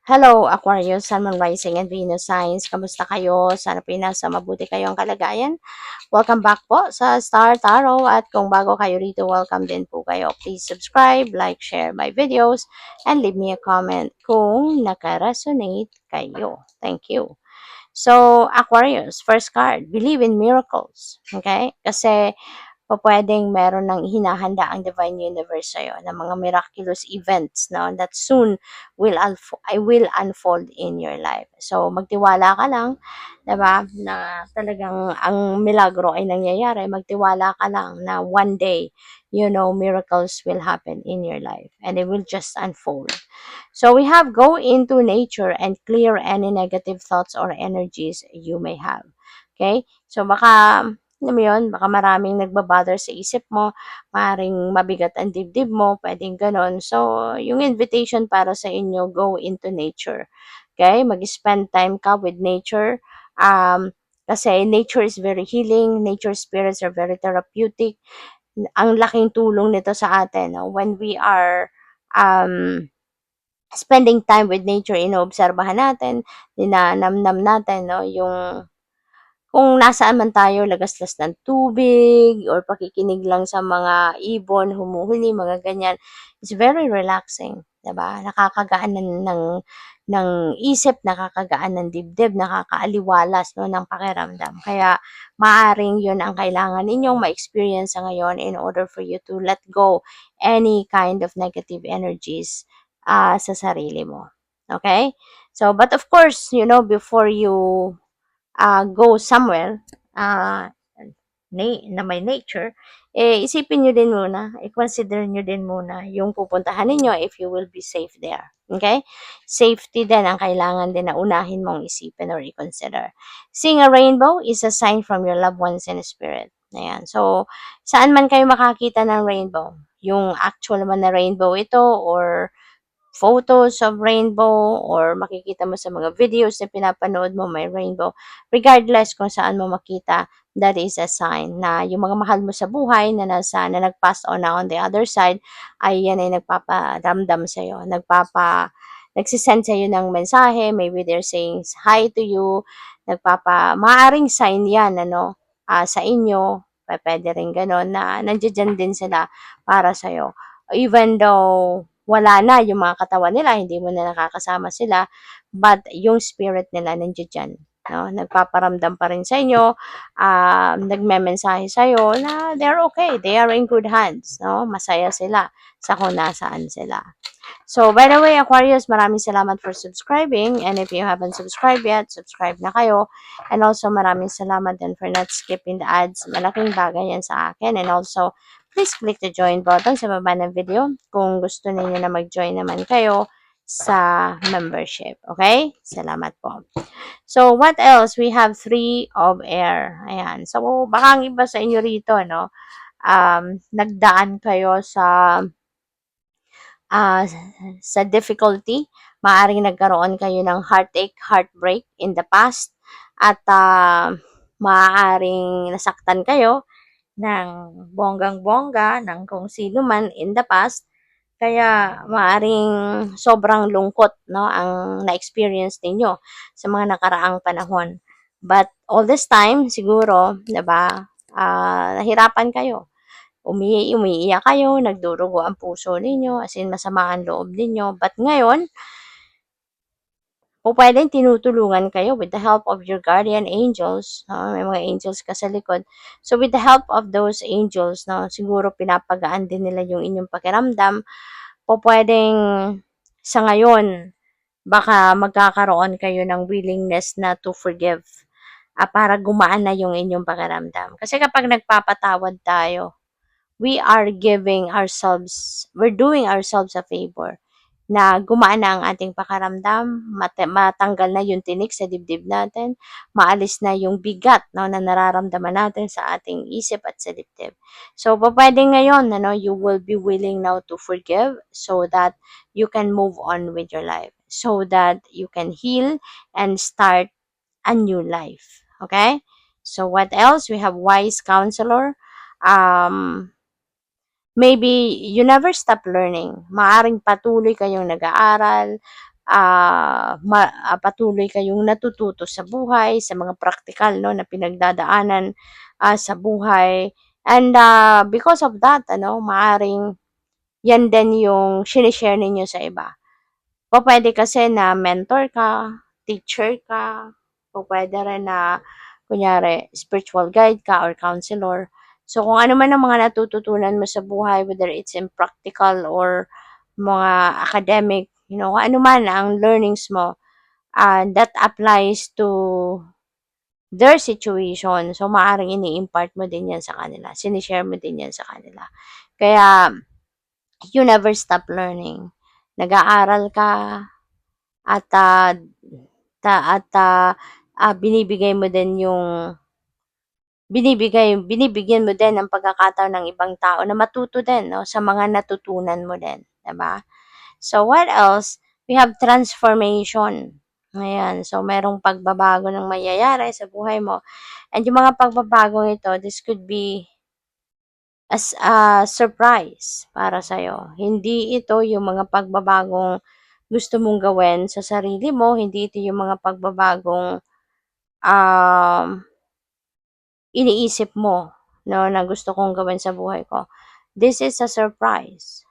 Hello, Aquarius, Sun, Moon, Rising, and Venus signs. Kamusta kayo? Sana po nasa mabuti kayong kalagayan. Welcome back po sa Star Tarot. At kung bago kayo rito, welcome din po kayo. Please subscribe, like, share my videos, and leave me a comment kung naka-resonate kayo. Thank you. So, Aquarius, first card, believe in miracles. Okay? Kasi pupuwedeng meron ng hinahanda ang divine universe sa'yo na mga miraculous events, no, that soon will unfold in your life. So, magtiwala ka lang, 'di ba, na talagang ang milagro ay nangyayari. Magtiwala ka lang na one day, miracles will happen in your life and it will just unfold. So, we have go into nature and clear any negative thoughts or energies you may have. Okay? So, baka alam mo yun, baka maraming nagbabother sa isip mo, maaaring mabigat ang dibdib mo, pwedeng ganon. So, yung invitation para sa inyo, go into nature. Okay? Mag-spend time ka with nature. Kasi nature is very healing. Nature spirits are very therapeutic. Ang laking tulong nito sa atin. No? When we are spending time with nature, inoobserbahan natin, dinanamnam natin, no? Yung kung nasaan man tayo, lagaslas ng tubig or pakikinig lang sa mga ibon, humuhuni, mga ganyan, it's very relaxing, 'di ba? Nakakagaan ng isip, nakakagaan ng dibdib, nakakaaliwalas, no, ng pakiramdam. Kaya maaring 'yun ang kailangan ninyong ma-experience sa ngayon in order for you to let go any kind of negative energies sa sarili mo. Okay? So, but of course, before you go somewhere uh, na may nature, isipin nyo din muna, i-consider nyo din muna yung pupuntahan ninyo if you will be safe there. Okay? Safety din ang kailangan din na unahin mong isipin or i-consider. Seeing a rainbow is a sign from your loved ones in spirit. Ayan. So, saan man kayo makakita ng rainbow? Yung actual man na rainbow ito or photos of rainbow or makikita mo sa mga videos na pinapanood mo may rainbow. Regardless kung saan mo makita, that is a sign na yung mga mahal mo sa buhay na nag-pass on na on the other side ay yan ay nagpaparamdam sa iyo, nagsisend sa iyo ng mensahe, maybe they're saying hi to you, maaring sign yan sa inyo, pwede rin ganon na nandiyan din sila para sa iyo. Even though wala na yung mga katawan nila, hindi mo na nakakasama sila, but yung spirit nila nandiyan dyan. No? Nagpaparamdam pa rin sa inyo, nagmemensahe sa iyo na they're okay, they are in good hands, no? Masaya sila sa kung nasaan sila. So, by the way, Aquarius, maraming salamat for subscribing. And if you haven't subscribed yet, subscribe na kayo. And also, maraming salamat din for not skipping the ads. Malaking bagay yan sa akin. And also, please click the join button sa baba ng video kung gusto niyo na mag-join naman kayo sa membership. Okay? Salamat po. So, what else? We have 3 of air. Ayan. So, baka ang iba sa inyo rito, no? Nagdaan kayo uh, sa difficulty. Maaring nagkaroon kayo ng heartache, heartbreak in the past. At maaaring nasaktan kayo ng bonggang-bongga ng kung sino man in the past. Kaya maaring sobrang lungkot ang na-experience ninyo sa mga nakaraang panahon. But all this time, siguro, 'di ba, nahirapan kayo. Umiiyak kayo, nagdurugo ang puso ninyo, as in masama ang loob ninyo. But ngayon, pwedeng tinutulungan kayo with the help of your guardian angels. May mga angels ka sa likod. So with the help of those angels, siguro pinapagaan din nila yung inyong pakiramdam. Pwedeng sa ngayon, baka magkakaroon kayo ng willingness na to forgive para gumaan na yung inyong pakiramdam. Kasi kapag nagpapatawad tayo, we're doing ourselves a favor na gumaan na ang ating pakaramdam, matanggal na yung tinik sa dibdib natin, maalis na yung bigat na nararamdaman natin sa ating isip at sa dibdib. So, pwede ngayon, you will be willing now to forgive so that you can move on with your life, so that you can heal and start a new life. Okay? So, what else? We have wise counselor. Maybe you never stop learning. Maaring patuloy kayong nag-aaral, patuloy kayong natututo sa buhay, sa mga praktikal, no, na pinagdadaanan sa buhay. And because of that, maaring yan din yung sinishare ninyo sa iba. Pwede kasi na mentor ka, teacher ka, pwede rin na, kunyari, spiritual guide ka or counselor. So, kung ano man ang mga natututunan mo sa buhay, whether it's in practical or mga academic, kung ano man ang learnings mo, that applies to their situation. So, maaaring ini-impart mo din yan sa kanila. Sinishare mo din yan sa kanila. Kaya, you never stop learning. Nag-aaral ka, at binibigay mo din yung binibigyan mo din ng pagkakataon ng ibang tao na matuto din, no, sa mga natutunan mo din, 'di ba? So what else? We have transformation. Ayan, so merong pagbabago ng mangyayari sa buhay mo. And yung mga pagbabagong ito, this could be as a surprise para sa'yo. Hindi ito yung mga pagbabagong gusto mong gawin sa sarili mo, hindi ito yung mga pagbabagong um, iniisip mo, no, na gusto kong gawin sa buhay ko. This is a surprise,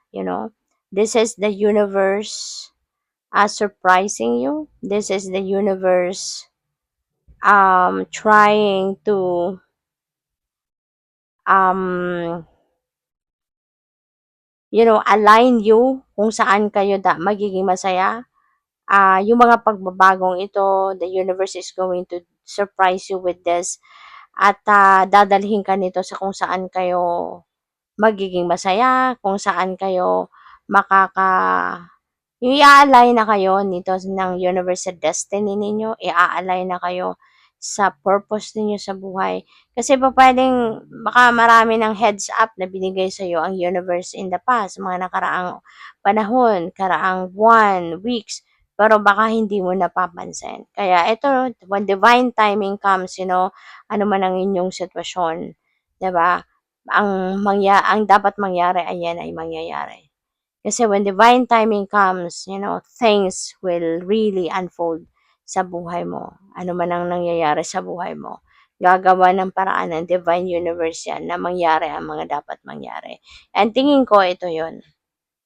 This is the universe surprising you. This is the universe trying to um, align you kung saan kayo magiging masaya. Yung mga pagbabagong ito, the universe is going to surprise you with this at dadalhin ka nito sa kung saan kayo magiging masaya, kung saan kayo yung i-align na kayo nito ng universe sa destiny ninyo, i-align na kayo sa purpose ninyo sa buhay. Kasi baka marami ng heads up na binigay sa iyo ang universe in the past, mga nakaraang panahon, karaang buwan, weeks, pero baka hindi mo napapansin. Kaya ito, when divine timing comes, ano man ang inyong sitwasyon, 'di ba? Ang dapat mangyari ay mangyayari. Kasi when divine timing comes, things will really unfold sa buhay mo. Ano man ang nangyayari sa buhay mo, gagawa ng paraan ng divine universe yan na mangyari ang mga dapat mangyari. And tingin ko ito yun.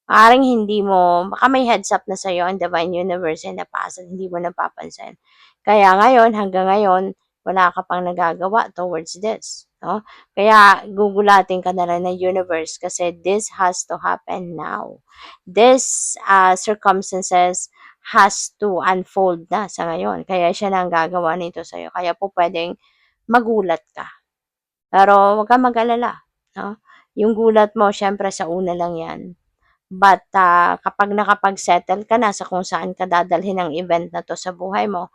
Maaaring hindi mo, baka may heads up na sa'yo ang divine universe in the past at hindi mo napapansin. Kaya ngayon, hanggang ngayon, wala ka pang nagagawa towards this. No? Kaya gugulatin ka na lang ng universe kasi this has to happen now. This circumstances has to unfold na sa ngayon. Kaya siya na ang gagawa nito sa'yo. Kaya po pwedeng magulat ka. Pero huwag kang mag-alala. No? Yung gulat mo, syempre sa una lang yan. But kapag nakapag-settle ka na sa kung saan ka dadalhin ang event na to sa buhay mo,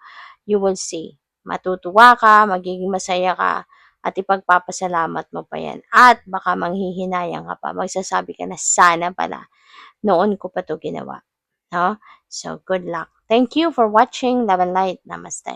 you will see. Matutuwa ka, magiging masaya ka, at ipagpapasalamat mo pa yan. At baka manghihinayang ka pa. Magsasabi ka na sana pala, noon ko pa to ginawa. No? So, good luck. Thank you for watching. Love and light. Namaste.